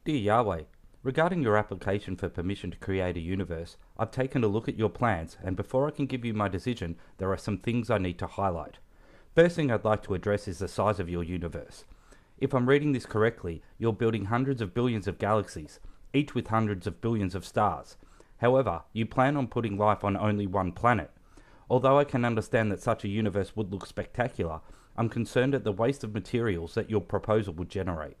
Dear Yahweh, regarding your application for permission to create a universe, I've taken a look at your plans, and before I can give you my decision, there are some things I need to highlight. First thing I'd like to address is the size of your universe. If I'm reading this correctly, you're building hundreds of billions of galaxies, each with hundreds of billions of stars. However, you plan on putting life on only one planet. Although I can understand that such a universe would look spectacular, I'm concerned at the waste of materials that your proposal would generate.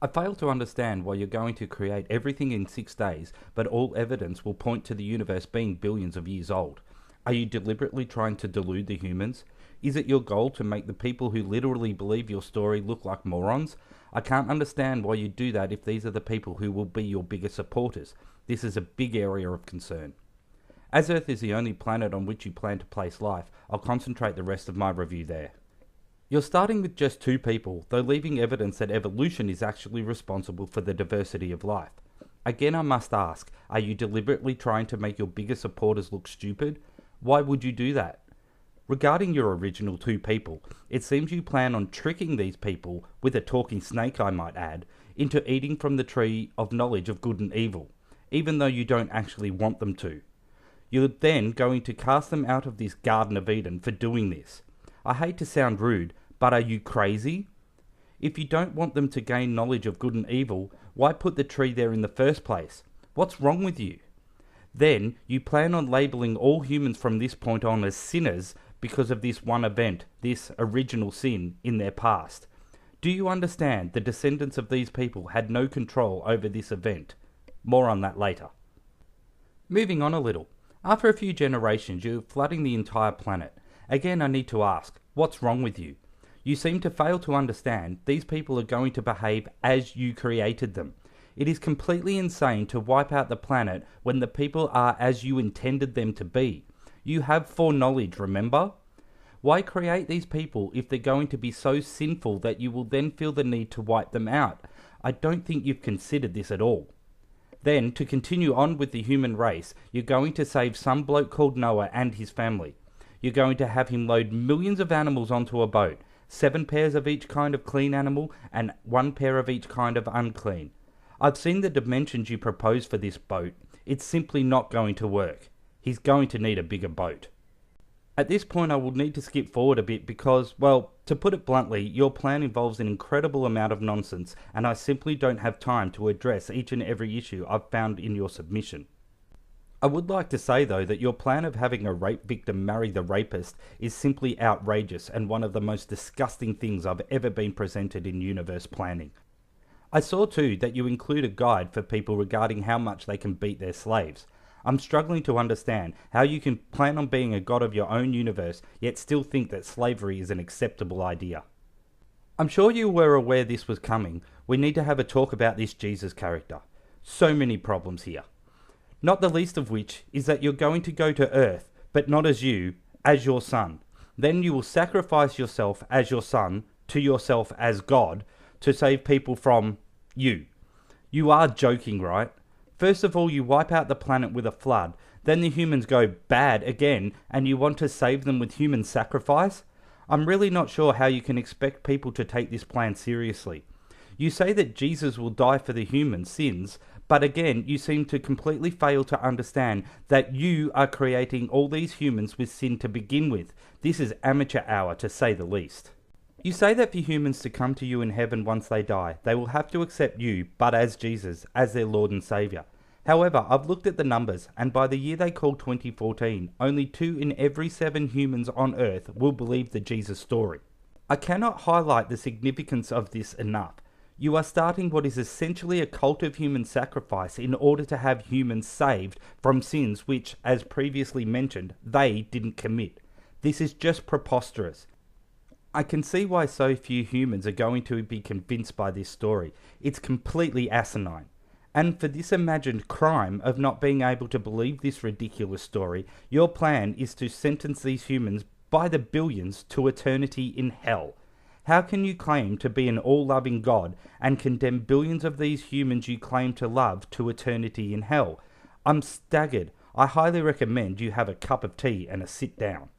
I fail to understand why you're going to create everything in 6 days, but all evidence will point to the universe being billions of years old. Are you deliberately trying to delude the humans? Is it your goal to make the people who literally believe your story look like morons? I can't understand why you do that if these are the people who will be your biggest supporters. This is a big area of concern. As Earth is the only planet on which you plan to place life, I'll concentrate the rest of my review there. You're starting with just 2 people, though leaving evidence that evolution is actually responsible for the diversity of life. Again, I must ask, are you deliberately trying to make your biggest supporters look stupid? Why would you do that? Regarding your original 2 people, it seems you plan on tricking these people, with a talking snake I might add, into eating from the tree of knowledge of good and evil, even though you don't actually want them to. You're then going to cast them out of this Garden of Eden for doing this. I hate to sound rude, but are you crazy? If you don't want them to gain knowledge of good and evil, why put the tree there in the first place? What's wrong with you? Then, you plan on labeling all humans from this point on as sinners because of this one event, this original sin in their past. Do you understand the descendants of these people had no control over this event? More on that later. Moving on a little. After a few generations, you're flooding the entire planet. Again, I need to ask, what's wrong with you? You seem to fail to understand these people are going to behave as you created them. It is completely insane to wipe out the planet when the people are as you intended them to be. You have foreknowledge, remember? Why create these people if they're going to be so sinful that you will then feel the need to wipe them out? I don't think you've considered this at all. Then, to continue on with the human race, you're going to save some bloke called Noah and his family. You're going to have him load millions of animals onto a boat, 7 pairs of each kind of clean animal and 1 pair of each kind of unclean. I've seen the dimensions you propose for this boat. It's simply not going to work. He's going to need a bigger boat. At this point I will need to skip forward a bit because, well, to put it bluntly, your plan involves an incredible amount of nonsense, and I simply don't have time to address each and every issue I've found in your submission. I would like to say though that your plan of having a rape victim marry the rapist is simply outrageous and one of the most disgusting things I've ever been presented in universe planning. I saw too that you include a guide for people regarding how much they can beat their slaves. I'm struggling to understand how you can plan on being a god of your own universe yet still think that slavery is an acceptable idea. I'm sure you were aware this was coming. We need to have a talk about this Jesus character. So many problems here. Not the least of which is that you're going to go to Earth, but not as you, as your son. Then you will sacrifice yourself as your son to yourself as God to save people from you. You are joking, right? First of all, you wipe out the planet with a flood. Then the humans go bad again, and you want to save them with human sacrifice? I'm really not sure how you can expect people to take this plan seriously. You say that Jesus will die for the human sins, but again, you seem to completely fail to understand that you are creating all these humans with sin to begin with. This is amateur hour, to say the least. You say that for humans to come to you in heaven once they die, they will have to accept you, but as Jesus, as their Lord and Saviour. However, I've looked at the numbers, and by the year they call 2014, only 2 in every 7 humans on Earth will believe the Jesus story. I cannot highlight the significance of this enough. You are starting what is essentially a cult of human sacrifice in order to have humans saved from sins which, as previously mentioned, they didn't commit. This is just preposterous. I can see why so few humans are going to be convinced by this story. It's completely asinine. And for this imagined crime of not being able to believe this ridiculous story, your plan is to sentence these humans by the billions to eternity in hell. How can you claim to be an all-loving God and condemn billions of these humans you claim to love to eternity in hell? I'm staggered. I highly recommend you have a cup of tea and a sit down.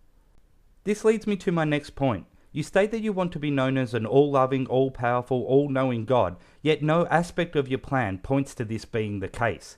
This leads me to my next point. You state that you want to be known as an all-loving, all-powerful, all-knowing God, yet no aspect of your plan points to this being the case.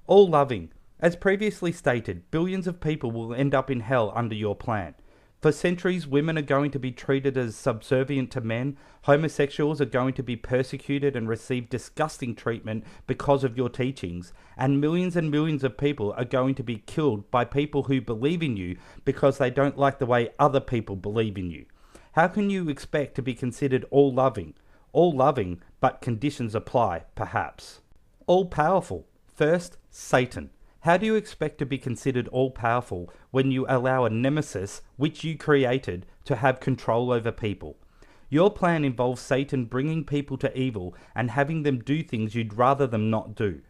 All-loving. As previously stated, billions of people will end up in hell under your plan. For centuries, women are going to be treated as subservient to men, homosexuals are going to be persecuted and receive disgusting treatment because of your teachings, and millions of people are going to be killed by people who believe in you because they don't like the way other people believe in you. How can you expect to be considered all-loving? All-loving, but conditions apply, perhaps. All-powerful. First, Satan. How do you expect to be considered all-powerful when you allow a nemesis, which you created, to have control over people? Your plan involves Satan bringing people to evil and having them do things you'd rather them not do.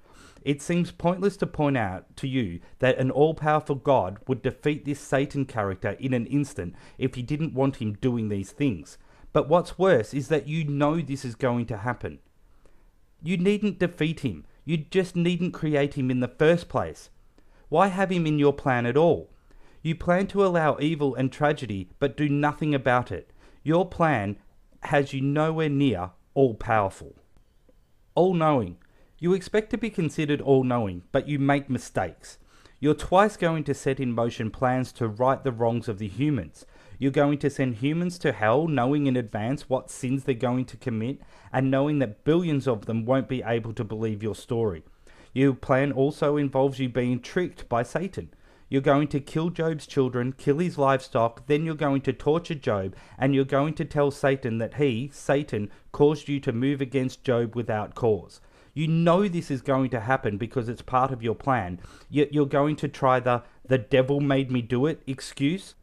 It seems pointless to point out to you that an all-powerful God would defeat this Satan character in an instant if he didn't want him doing these things. But what's worse is that you know this is going to happen. You needn't defeat him. You just needn't create him in the first place. Why have him in your plan at all? You plan to allow evil and tragedy, but do nothing about it. Your plan has you nowhere near all-powerful. All-knowing. You expect to be considered all-knowing, but you make mistakes. You're twice going to set in motion plans to right the wrongs of the humans. You're going to send humans to hell knowing in advance what sins they're going to commit and knowing that billions of them won't be able to believe your story. Your plan also involves you being tricked by Satan. You're going to kill Job's children, kill his livestock, then you're going to torture Job, and you're going to tell Satan that he, Satan, caused you to move against Job without cause. You know this is going to happen because it's part of your plan, yet you're going to try the devil made me do it excuse.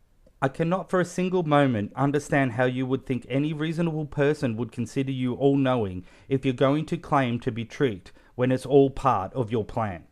I cannot for a single moment understand how you would think any reasonable person would consider you all-knowing if you're going to claim to be tricked when it's all part of your plan.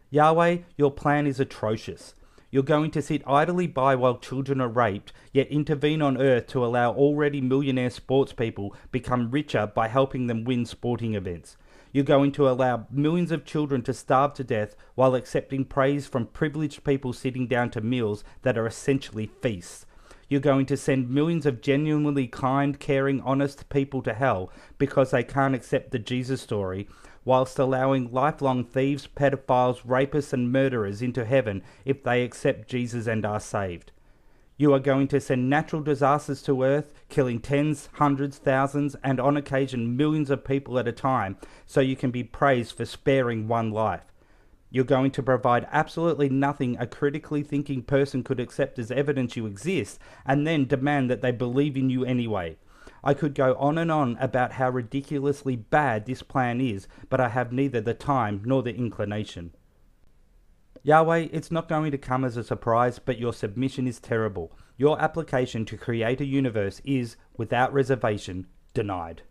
Yahweh, your plan is atrocious. You're going to sit idly by while children are raped, yet intervene on earth to allow already millionaire sports people become richer by helping them win sporting events. You're going to allow millions of children to starve to death while accepting praise from privileged people sitting down to meals that are essentially feasts. You're going to send millions of genuinely kind, caring, honest people to hell because they can't accept the Jesus story, whilst allowing lifelong thieves, pedophiles, rapists and murderers into heaven if they accept Jesus and are saved. You are going to send natural disasters to earth, killing tens, hundreds, thousands, and on occasion millions of people at a time, so you can be praised for sparing one life. You're going to provide absolutely nothing a critically thinking person could accept as evidence you exist, and then demand that they believe in you anyway. I could go on and on about how ridiculously bad this plan is, but I have neither the time nor the inclination. Yahweh, it's not going to come as a surprise, but your submission is terrible. Your application to create a universe is, without reservation, denied.